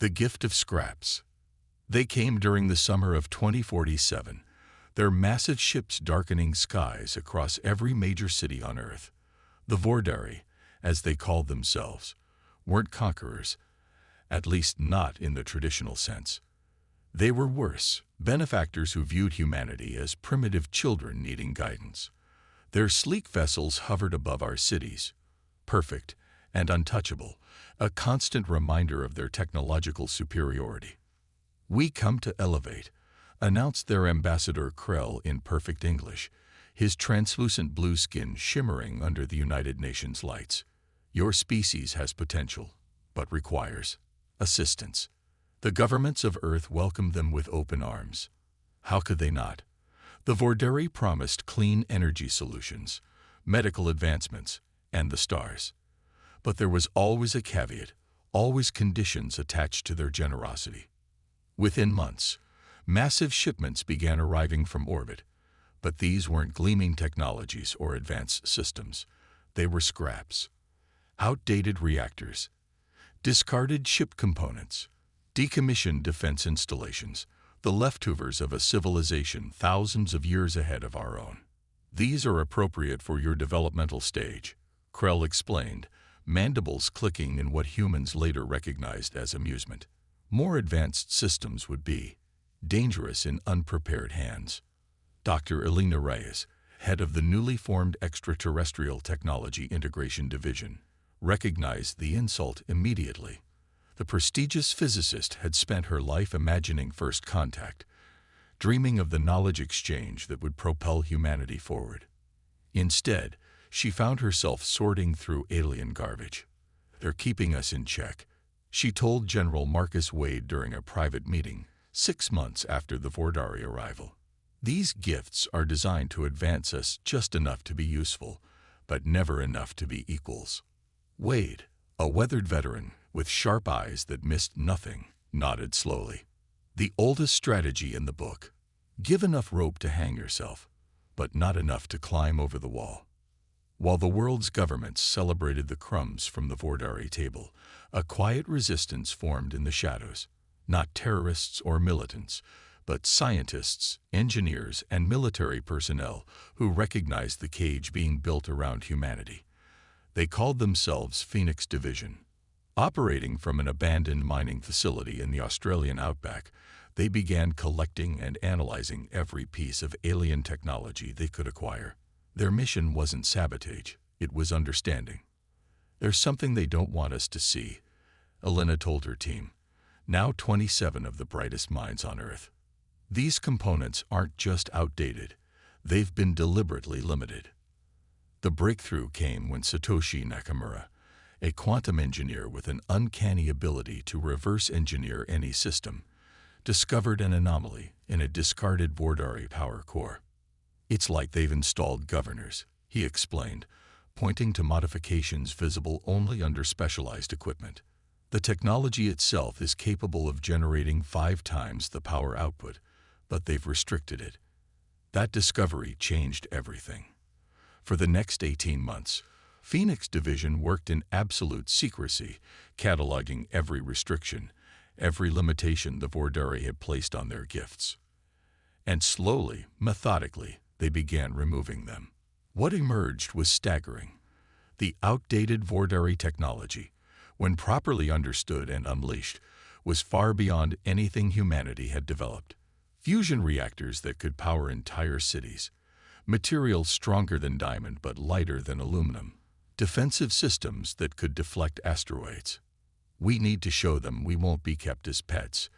The gift of scraps. They came during the summer of 2047, their massive ships darkening skies across every major city on Earth. The Vordari, as they called themselves, weren't conquerors, at least not in the traditional sense. They were worse, benefactors who viewed humanity as primitive children needing guidance. Their sleek vessels hovered above our cities, perfect and untouchable, a constant reminder of their technological superiority. "We come to elevate," announced their ambassador Krell in perfect English, his translucent blue skin shimmering under the United Nations lights. "Your species has potential, but requires assistance." The governments of Earth welcomed them with open arms. How could they not? The Vordari promised clean energy solutions, medical advancements, and the stars. But there was always a caveat, always conditions attached to their generosity. Within months, massive shipments began arriving from orbit, but these weren't gleaming technologies or advanced systems. They were scraps. Outdated reactors, discarded ship components, decommissioned defense installations, the leftovers of a civilization thousands of years ahead of our own. "These are appropriate for your developmental stage," Krell explained, mandibles clicking in what humans later recognized as amusement. More advanced systems would be dangerous in unprepared hands. Dr. Elena Reyes, head of the newly formed Extraterrestrial Technology Integration Division, recognized the insult immediately. The prestigious physicist had spent her life imagining first contact, dreaming of the knowledge exchange that would propel humanity forward. Instead, she found herself sorting through alien garbage. "They're keeping us in check," she told General Marcus Wade during a private meeting 6 months after the Vordari arrival. "These gifts are designed to advance us just enough to be useful, but never enough to be equals." Wade, a weathered veteran with sharp eyes that missed nothing, nodded slowly. "The oldest strategy in the book. Give enough rope to hang yourself, but not enough to climb over the wall." While the world's governments celebrated the crumbs from the Vordari table, a quiet resistance formed in the shadows. Not terrorists or militants, but scientists, engineers, and military personnel who recognized the cage being built around humanity. They called themselves Phoenix Division. Operating from an abandoned mining facility in the Australian outback, they began collecting and analyzing every piece of alien technology they could acquire. Their mission wasn't sabotage, it was understanding. "There's something they don't want us to see," Elena told her team, now 27 of the brightest minds on Earth. "These components aren't just outdated, they've been deliberately limited." The breakthrough came when Satoshi Nakamura, a quantum engineer with an uncanny ability to reverse engineer any system, discovered an anomaly in a discarded Vordari power core. "It's like they've installed governors," he explained, pointing to modifications visible only under specialized equipment. "The technology itself is capable of generating 5 times the power output, but they've restricted it." That discovery changed everything. For the next 18 months, Phoenix Division worked in absolute secrecy, cataloging every restriction, every limitation the Vordari had placed on their gifts. And slowly, methodically, they began removing them. What emerged was staggering. The outdated Vordari technology, when properly understood and unleashed, was far beyond anything humanity had developed. Fusion reactors that could power entire cities, materials stronger than diamond but lighter than aluminum, defensive systems that could deflect asteroids. "We need to show them we won't be kept as pets,"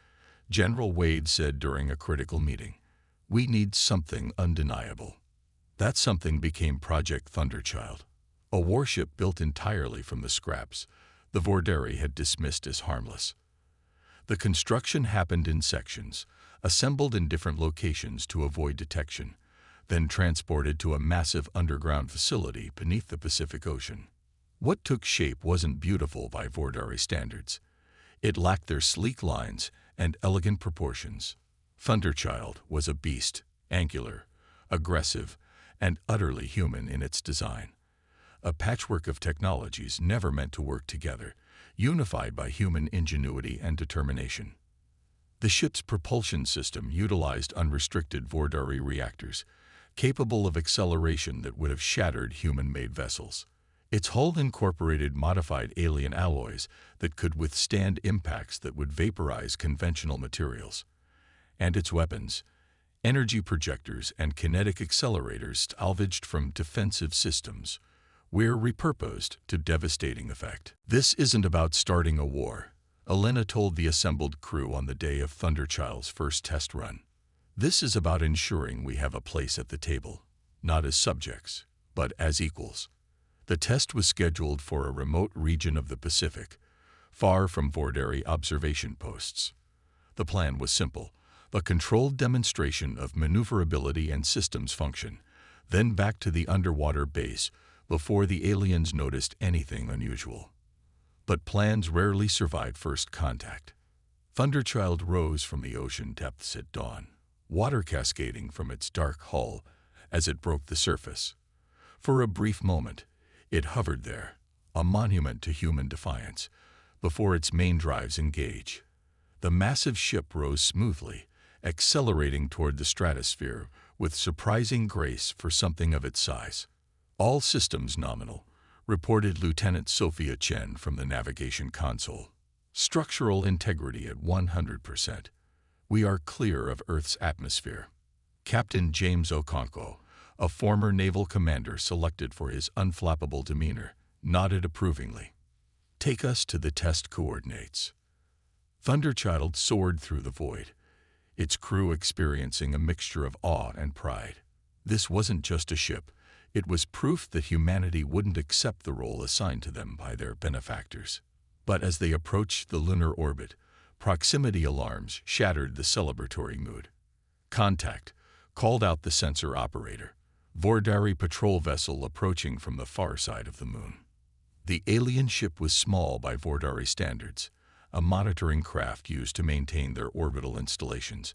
General Wade said during a critical meeting. "We need something undeniable." That something became Project Thunderchild, a warship built entirely from the scraps the Vordari had dismissed as harmless. The construction happened in sections, assembled in different locations to avoid detection, then transported to a massive underground facility beneath the Pacific Ocean. What took shape wasn't beautiful by Vordari standards. It lacked their sleek lines and elegant proportions. Thunderchild was a beast, angular, aggressive, and utterly human in its design. A patchwork of technologies never meant to work together, unified by human ingenuity and determination. The ship's propulsion system utilized unrestricted Vordari reactors, capable of acceleration that would have shattered human-made vessels. Its hull incorporated modified alien alloys that could withstand impacts that would vaporize conventional materials. And its weapons, energy projectors and kinetic accelerators salvaged from defensive systems, were repurposed to devastating effect. "This isn't about starting a war," Elena told the assembled crew on the day of Thunderchild's first test run. "This is about ensuring we have a place at the table, not as subjects, but as equals." The test was scheduled for a remote region of the Pacific, far from Vordari observation posts. The plan was simple: a controlled demonstration of maneuverability and systems function, then back to the underwater base before the aliens noticed anything unusual. But plans rarely survive first contact. Thunderchild rose from the ocean depths at dawn, water cascading from its dark hull as it broke the surface. For a brief moment, it hovered there, a monument to human defiance, before its main drives engage. The massive ship rose smoothly, accelerating toward the stratosphere with surprising grace for something of its size. "All systems nominal," reported Lieutenant Sophia Chen from the navigation console. "Structural integrity at 100%. We are clear of Earth's atmosphere." Captain James Okonkwo, a former naval commander selected for his unflappable demeanor, nodded approvingly. "Take us to the test coordinates." Thunderchild soared through the void, its crew experiencing a mixture of awe and pride. This wasn't just a ship. It was proof that humanity wouldn't accept the role assigned to them by their benefactors. But as they approached the lunar orbit, proximity alarms shattered the celebratory mood. "Contact," called out the sensor operator. "Vordari patrol vessel approaching from the far side of the moon." The alien ship was small by Vordari standards, a monitoring craft used to maintain their orbital installations.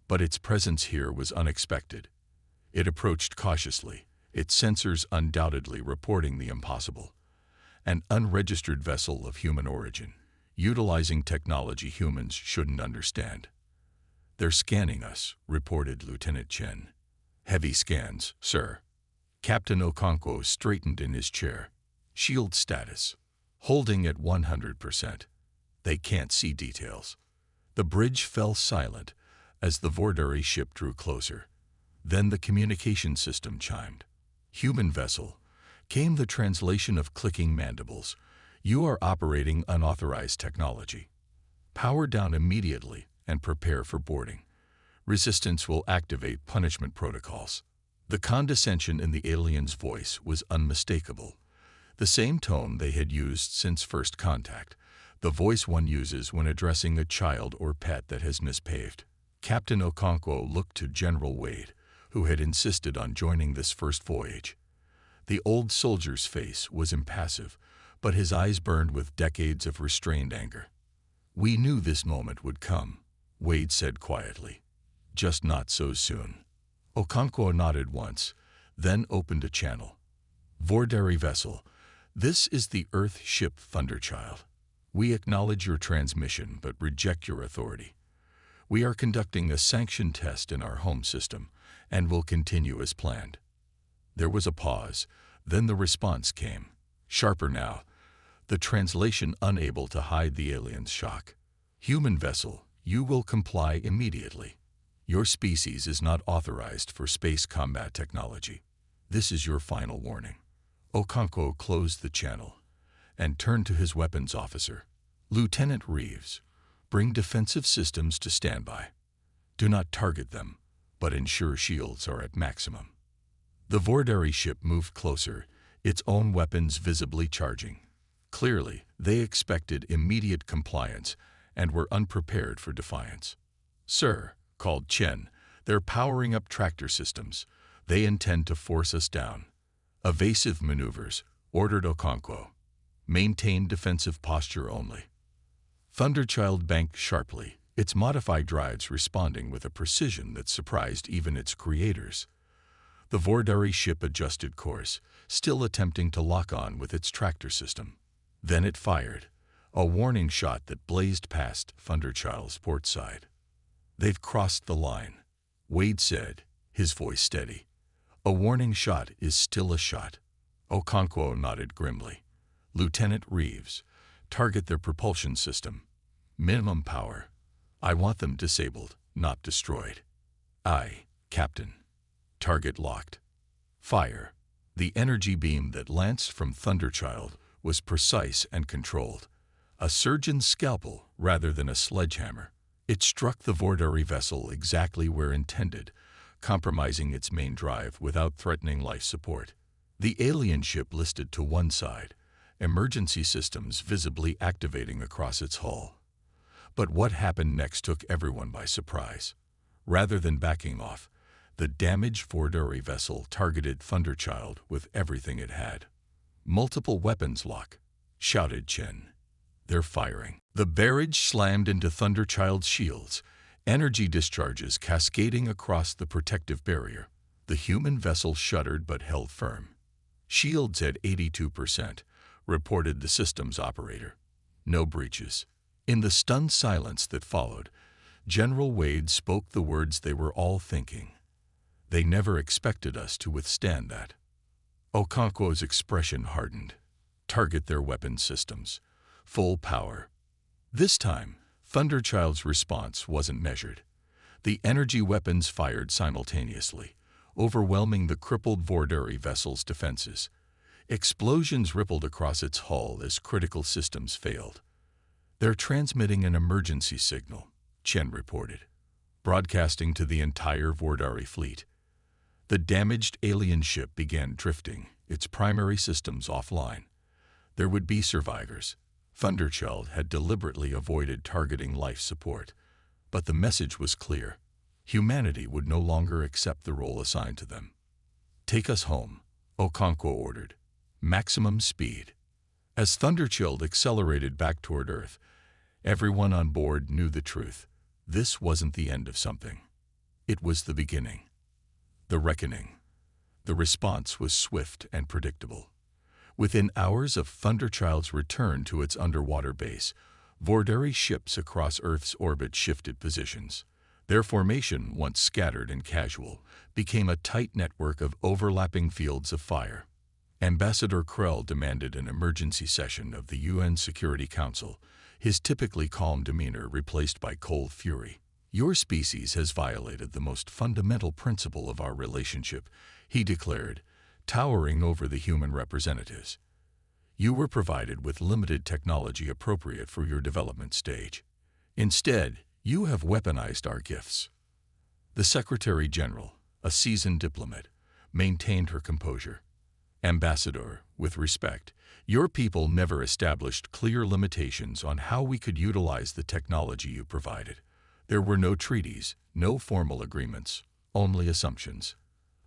But its presence here was unexpected. It approached cautiously, its sensors undoubtedly reporting the impossible. An unregistered vessel of human origin, utilizing technology humans shouldn't understand. "They're scanning us," reported Lieutenant Chen. "Heavy scans, sir." Captain Okonkwo straightened in his chair. "Shield status. Holding at 100%. They can't see details." The bridge fell silent as the Vordari ship drew closer. Then the communication system chimed. "Human vessel," came the translation of clicking mandibles. "You are operating unauthorized technology. Power down immediately and prepare for boarding. Resistance will activate punishment protocols." The condescension in the alien's voice was unmistakable. The same tone they had used since first contact, the voice one uses when addressing a child or pet that has misbehaved. Captain Okonkwo looked to General Wade, who had insisted on joining this first voyage. The old soldier's face was impassive, but his eyes burned with decades of restrained anger. "We knew this moment would come," Wade said quietly. "Just not so soon." Okonkwo nodded once, then opened a channel. "Vordari vessel, this is the Earth ship Thunderchild. We acknowledge your transmission but reject your authority. We are conducting a sanctioned test in our home system and will continue as planned." There was a pause, then the response came. Sharper now, the translation unable to hide the alien's shock. "Human vessel, you will comply immediately. Your species is not authorized for space combat technology. This is your final warning." Okonkwo closed the channel and turned to his weapons officer. "Lieutenant Reeves, bring defensive systems to standby. Do not target them, but ensure shields are at maximum." The Vordari ship moved closer, its own weapons visibly charging. Clearly, they expected immediate compliance and were unprepared for defiance. "Sir," called Chen, "they're powering up tractor systems. They intend to force us down." "Evasive maneuvers," ordered Okonkwo. "Maintain defensive posture only." Thunderchild banked sharply, its modified drives responding with a precision that surprised even its creators. The Vordari ship adjusted course, still attempting to lock on with its tractor system. Then it fired, a warning shot that blazed past Thunderchild's port side. "They've crossed the line," Wade said, his voice steady. "A warning shot is still a shot." Okonkwo nodded grimly. "Lieutenant Reeves, target their propulsion system. Minimum power. I want them disabled, not destroyed." "Aye, Captain." Target locked. Fire. The energy beam that lanced from Thunderchild was precise and controlled. A surgeon's scalpel rather than a sledgehammer. It struck the Vordari vessel exactly where intended, compromising its main drive without threatening life support. The alien ship listed to one side, emergency systems visibly activating across its hull. But what happened next took everyone by surprise. Rather than backing off, the damaged Vordari vessel targeted Thunderchild with everything it had. "Multiple weapons lock," shouted Chen. "They're firing." The barrage slammed into Thunderchild's shields, energy discharges cascading across the protective barrier. The human vessel shuddered but held firm. "Shields at 82%, reported the systems operator. "No breaches." In the stunned silence that followed, General Wade spoke the words they were all thinking. "They never expected us to withstand that." Okonkwo's expression hardened. "Target their weapon systems. Full power." This time, Thunderchild's response wasn't measured. The energy weapons fired simultaneously, overwhelming the crippled Vordari vessel's defenses. Explosions rippled across its hull as critical systems failed. "They're transmitting an emergency signal," Chen reported, broadcasting to the entire Vordari fleet. The damaged alien ship began drifting, its primary systems offline. There would be survivors. Thunderchild had deliberately avoided targeting life support, but the message was clear. Humanity would no longer accept the role assigned to them. "Take us home," Okonkwo ordered. "Maximum speed." As Thunderchild accelerated back toward Earth, everyone on board knew the truth. This wasn't the end of something. It was the beginning. The reckoning. The response was swift and predictable. Within hours of Thunderchild's return to its underwater base, Vordari ships across Earth's orbit shifted positions. Their formation, once scattered and casual, became a tight network of overlapping fields of fire. Ambassador Krell demanded an emergency session of the UN Security Council, his typically calm demeanor replaced by cold fury. "Your species has violated the most fundamental principle of our relationship," he declared, towering over the human representatives. "You were provided with limited technology appropriate for your development stage. Instead, you have weaponized our gifts." The Secretary General, a seasoned diplomat, maintained her composure. "Ambassador, with respect, your people never established clear limitations on how we could utilize the technology you provided. There were no treaties, no formal agreements, only assumptions."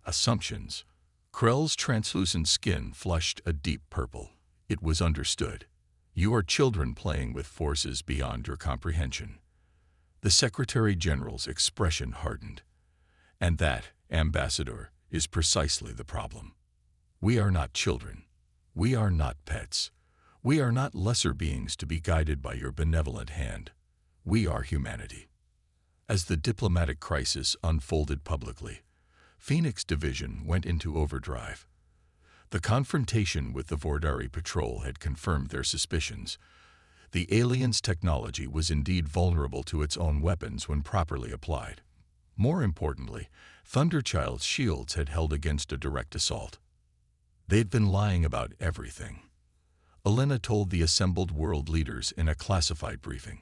Assumptions. Krell's translucent skin flushed a deep purple. It was understood. "You are children playing with forces beyond your comprehension." The Secretary General's expression hardened. "And that, Ambassador, is precisely the problem. We are not children. We are not pets. We are not lesser beings to be guided by your benevolent hand. We are humanity." As the diplomatic crisis unfolded publicly, Phoenix Division went into overdrive. The confrontation with the Vordari patrol had confirmed their suspicions. The aliens' technology was indeed vulnerable to its own weapons when properly applied. More importantly, Thunderchild's shields had held against a direct assault. They'd been lying about everything. Elena told the assembled world leaders in a classified briefing.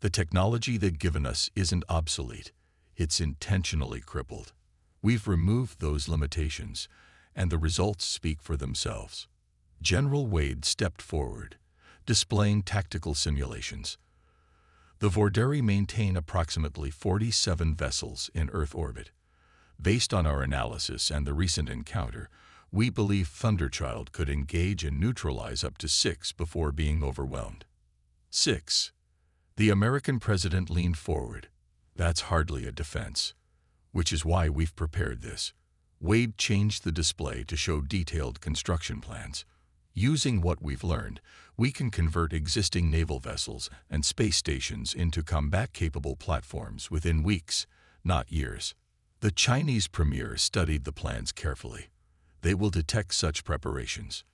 "The technology they've given us isn't obsolete. It's intentionally crippled. We've removed those limitations, and the results speak for themselves." General Wade stepped forward, displaying tactical simulations. "The Vordari maintain approximately 47 vessels in Earth orbit. Based on our analysis and the recent encounter, we believe Thunderchild could engage and neutralize up to 6 before being overwhelmed." 6. The American president leaned forward. "That's hardly a defense. Which is why we've prepared this." Wade changed the display to show detailed construction plans. Using what we've learned, we can convert existing naval vessels and space stations into combat-capable platforms within weeks, not years. The Chinese premier studied the plans carefully. They will detect such preparations.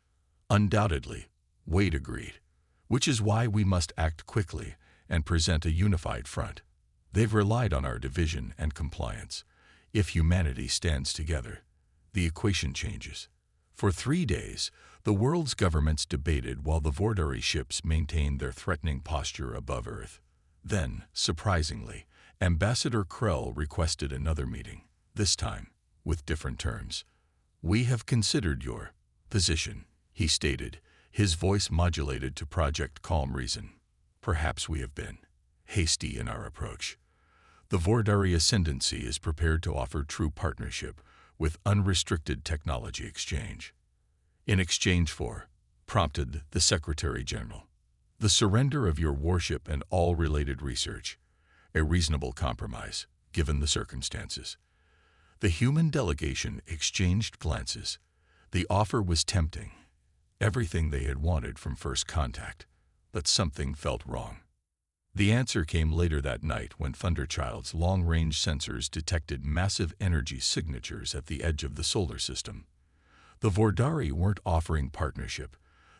Undoubtedly, Wade agreed, which is why we must act quickly and present a unified front. They've relied on our division and compliance. If humanity stands together, the equation changes. For 3 days, the world's governments debated while the Vorderei ships maintained their threatening posture above Earth. Then, surprisingly, Ambassador Krell requested another meeting, this time with different terms. "We have considered your position," he stated, his voice modulated to project calm reason. "Perhaps we have been hasty in our approach. The Vorderei Ascendancy is prepared to offer true partnership with unrestricted technology exchange." "In exchange for," prompted the Secretary General, "the surrender of your warship and all related research. A reasonable compromise, given the circumstances." The human delegation exchanged glances. The offer was tempting, everything they had wanted from first contact, but something felt wrong. The answer came later that night when Thunderchild's long-range sensors detected massive energy signatures at the edge of the solar system. The Vorderei weren't offering partnership.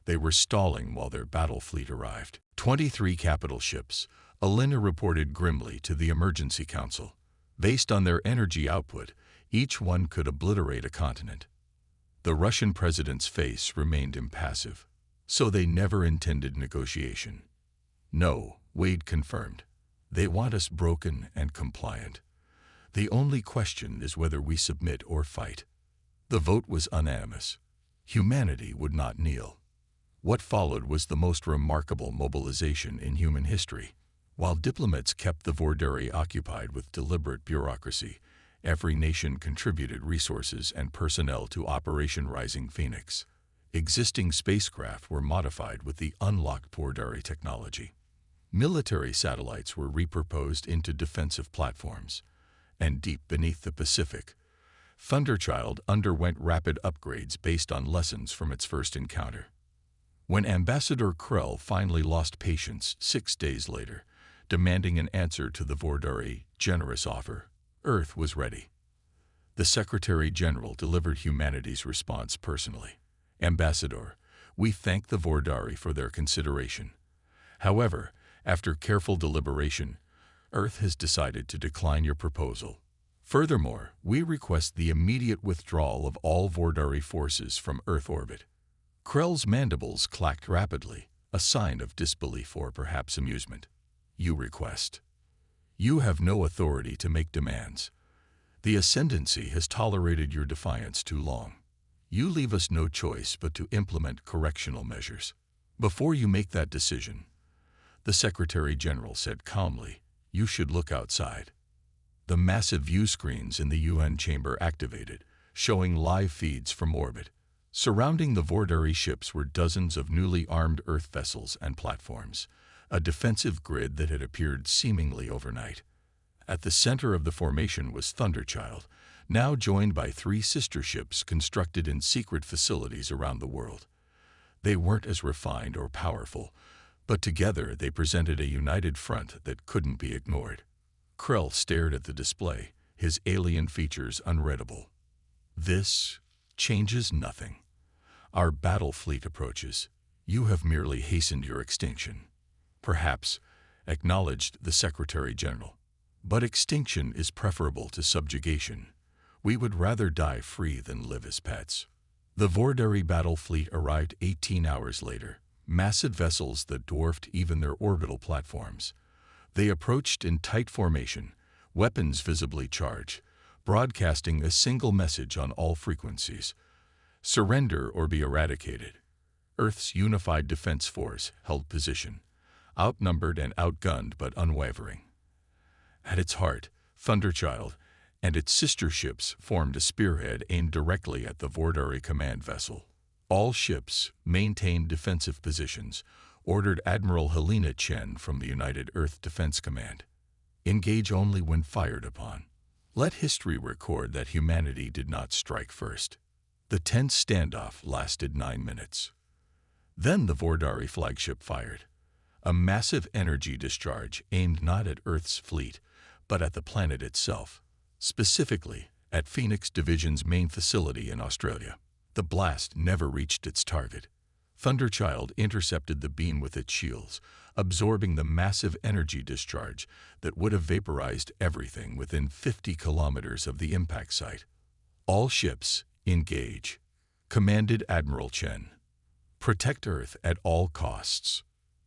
They were stalling while their battle fleet arrived. 23 capital ships, Alina reported grimly to the Emergency Council. Based on their energy output, each one could obliterate a continent. The Russian president's face remained impassive. "So they never intended negotiation?" "No," Wade confirmed. "They want us broken and compliant. The only question is whether we submit or fight." The vote was unanimous. Humanity would not kneel. What followed was the most remarkable mobilization in human history. While diplomats kept the Vorderei occupied with deliberate bureaucracy, every nation contributed resources and personnel to Operation Rising Phoenix. Existing spacecraft were modified with the unlocked Vorderei technology. Military satellites were repurposed into defensive platforms. And deep beneath the Pacific, Thunderchild underwent rapid upgrades based on lessons from its first encounter. When Ambassador Krell finally lost patience 6 days later, demanding an answer to the Vorderei generous offer, Earth was ready. The Secretary General delivered humanity's response personally. "Ambassador, we thank the Vorderei for their consideration. However, after careful deliberation, Earth has decided to decline your proposal. Furthermore, we request the immediate withdrawal of all Vorderei forces from Earth orbit." Krell's mandibles clacked rapidly, a sign of disbelief or perhaps amusement. "You request. You have no authority to make demands. The Ascendancy has tolerated your defiance too long. You leave us no choice but to implement correctional measures. Before you make that decision," the Secretary General said calmly, "you should look outside." The massive view screens in the UN chamber activated, showing live feeds from orbit. Surrounding the Vorderei ships were dozens of newly armed Earth vessels and platforms, a defensive grid that had appeared seemingly overnight. At the center of the formation was Thunderchild, now joined by 3 sister ships constructed in secret facilities around the world. They weren't as refined or powerful, but together they presented a united front that couldn't be ignored. Krell stared at the display, his alien features unreadable. "This changes nothing. Our battle fleet approaches. You have merely hastened your extinction." "Perhaps," acknowledged the Secretary General. "But extinction is preferable to subjugation. We would rather die free than live as pets." The Vorderei battle fleet arrived 18 hours later, massive vessels that dwarfed even their orbital platforms. They approached in tight formation, weapons visibly charged, broadcasting a single message on all frequencies: "Surrender or be eradicated." Earth's unified defense force held position, outnumbered and outgunned but unwavering. At its heart, Thunderchild and its sister ships formed a spearhead aimed directly at the Vorderei command vessel. All ships maintained defensive positions, ordered Admiral Helena Chen from the United Earth Defense Command. "Engage only when fired upon." Let history record that humanity did not strike first. The tense standoff lasted 9 minutes. Then the Vordari flagship fired. A massive energy discharge aimed not at Earth's fleet, but at the planet itself, specifically at Phoenix Division's main facility in Australia. The blast never reached its target. Thunderchild intercepted the beam with its shields, absorbing the massive energy discharge that would have vaporized everything within 50 kilometers of the impact site. All ships, engage, commanded Admiral Chen. Protect Earth at all costs.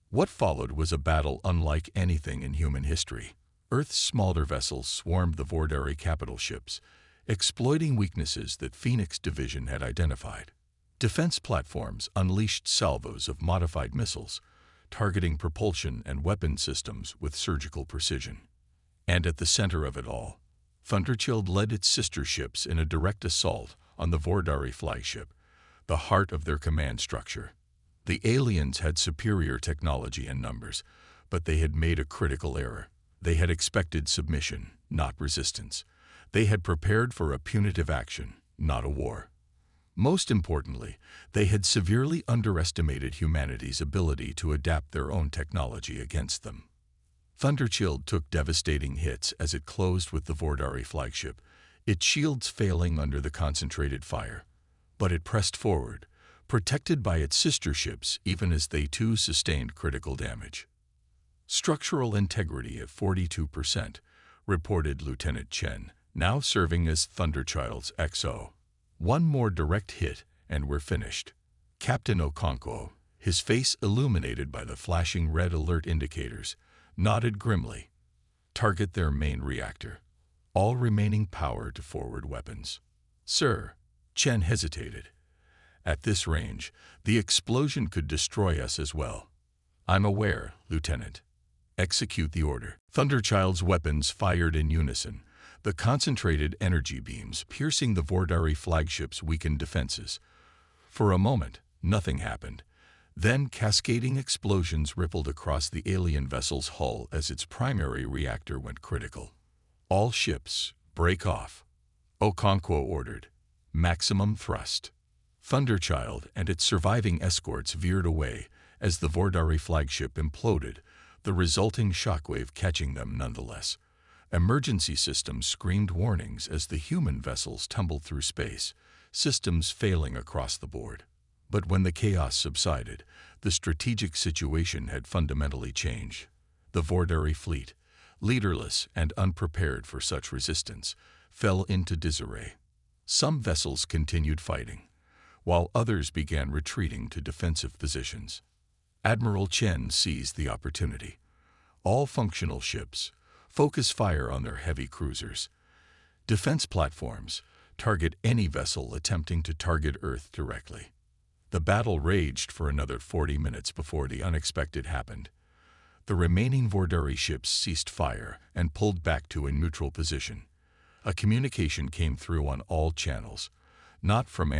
What followed was a battle unlike anything in human history. Earth's smaller vessels swarmed the Vordari capital ships, exploiting weaknesses that Phoenix Division had identified. Defense platforms unleashed salvos of modified missiles, targeting propulsion and weapon systems with surgical precision. And at the center of it all, Thunderchild led its sister ships in a direct assault on the Vordari flagship, the heart of their command structure. The aliens had superior technology and numbers, but they had made a critical error. They had expected submission, not resistance. They had prepared for a punitive action, not a war. Most importantly, they had severely underestimated humanity's ability to adapt their own technology against them. Thunderchild took devastating hits as it closed with the Vordari flagship, its shields failing under the concentrated fire. But it pressed forward, protected by its sister ships even as they too sustained critical damage. Structural integrity at 42%, reported Lieutenant Chen, now serving as Thunderchild's XO. One more direct hit and we're finished. Captain Okonkwo, his face illuminated by the flashing red alert indicators, nodded grimly. Target their main reactor. All remaining power to forward weapons. Sir, Chen hesitated. At this range, the explosion could destroy us as well. I'm aware, Lieutenant. Execute the order. Thunderchild's weapons fired in unison, the concentrated energy beams piercing the Vordari flagship's weakened defenses. For a moment, nothing happened. Then cascading explosions rippled across the alien vessel's hull as its primary reactor went critical. All ships, break off. Okonkwo ordered. Maximum thrust. Thunderchild and its surviving escorts veered away as the Vordari flagship imploded, the resulting shockwave catching them nonetheless. Emergency systems screamed warnings as the human vessels tumbled through space, systems failing across the board. But when the chaos subsided, the strategic situation had fundamentally changed. The Vordari fleet, leaderless and unprepared for such resistance, fell into disarray. Some vessels continued fighting, while others began retreating to defensive positions. Admiral Chen seized the opportunity. All functional ships, focus fire on their heavy cruisers. Defense platforms, target any vessel attempting to target Earth directly. The battle raged for another 40 minutes before the unexpected happened. The remaining Vordari ships ceased fire and pulled back to a neutral position. A communication came through on all channels, not from